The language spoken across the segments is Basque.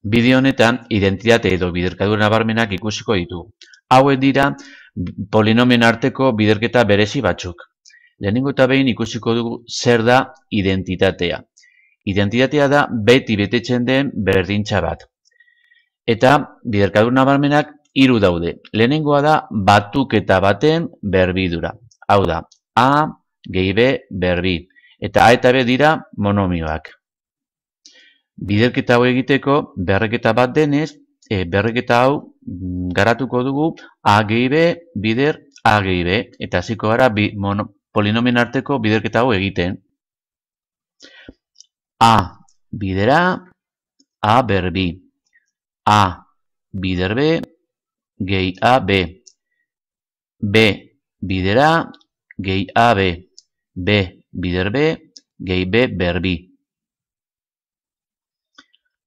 Bideo honetan, identitate edo biderkadura nabarmenak ikusiko ditugu. Hauek dira polinomioen arteko biderketa berezi batzuk. Lehenengo eta behin ikusiko dugu zer da identitatea. Identitatea da beti betetzen den berdintza bat. Eta biderkadura nabarmenak 3 daude. Lehenengoa da batuketa baten berbidura. Hau da, A gehi B berbi. Eta A eta B dira monomioak. Biderketa hau egiteko, berreketa bat denez, berreketa hau garatuko dugu A gehi B bider A gehi B. Eta hasiko gara polinomioen arteko biderketa hau egiten. A bider A berbi. A bider B gehi A B. B bider A gehi A B. B bider B gehi B berbi.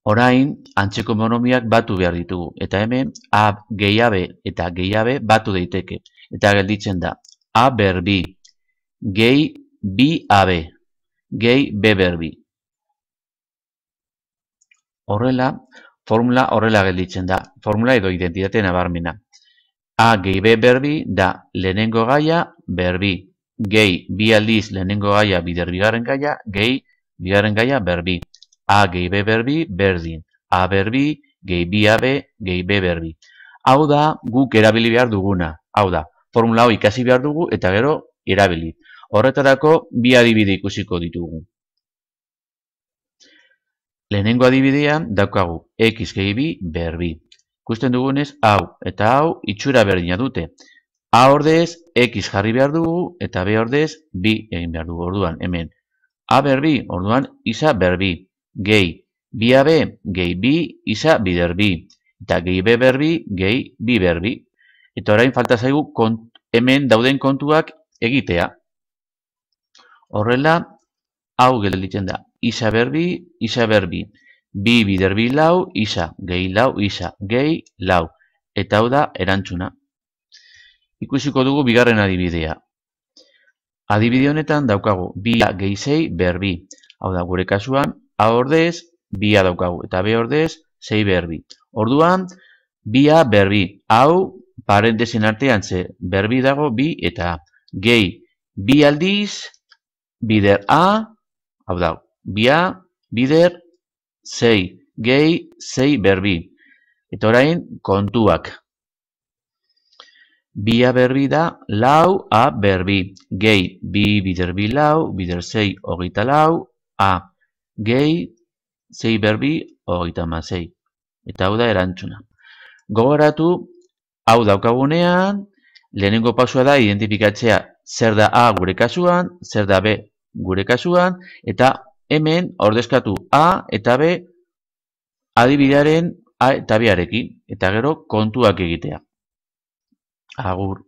Orain, antzeko monomioak batu behar ditugu. Eta hemen, A gehi A B eta gehi A B batu daiteke. Eta gelditzen da, A berbi gehi bi A B gehi B berbi. Horrela, formula horrela gelditzen da. Formula edo identitate nabarmena. A gehi B berbi da lehenengo gaia berbi. Gehi bi aldiz lehenengo gaia bider bigarren gaia gehi bigarren gaia berbi. A gehi B berbi berdin. A berbi gehi bi A B gehi B berbi. Hau da guk erabili behar duguna. Hau da, formula hau ikasi behar dugu eta gero erabili. Horretarako bi adibide ikusiko ditugu. Lehenengo adibidean daukagu x gehi bi berbi. Ikusten dugunez hau eta hau itxura berdina dute. A ordez x jarri behar dugu eta B ordez bi egin behar dugu. Orduan hemen A berbi, orduan isa berbi. Gehi bi A B gehi bi isa bider bi. Eta gehi B berbi gehi bi berbi. Eta orain falta zaigu hemen dauden kontuak egitea. Horrela, hau gelditzen da. Isa berbi. Bi bider bi lau, isa. Gehi lau, isa. Gehi lau. Eta hau da erantzuna. Ikusiko dugu bigarren adibidea. Adibide honetan daukagu bi A gehi sei berbi. Hau da, gure kasuan, A ordez, bi A daukagu, eta B ordez, sei berbi. Orduan, bi A berbi. Hau, parentesin artean ze berbi dago bi eta A. Gehi, bi aldiz, bider A, hau da, bi A, bider, sei. Gehi, sei berbi. Eta orain, kontuak. Bi A berbi da, lau A berbi. Gehi, bi bider bi lau, bider sei, hogeita lau, A. Gehi, sei berbi, hogeita hamasei. Eta hau da erantzuna. Gogoratu, hau daukagunean, lehenengo pausua da identifikatzea zer da A gure kasuan, zer da B gure kasuan, eta hemen ordezkatu A eta B adibidearen A eta B arekin, eta gero kontuak egitea. Agur.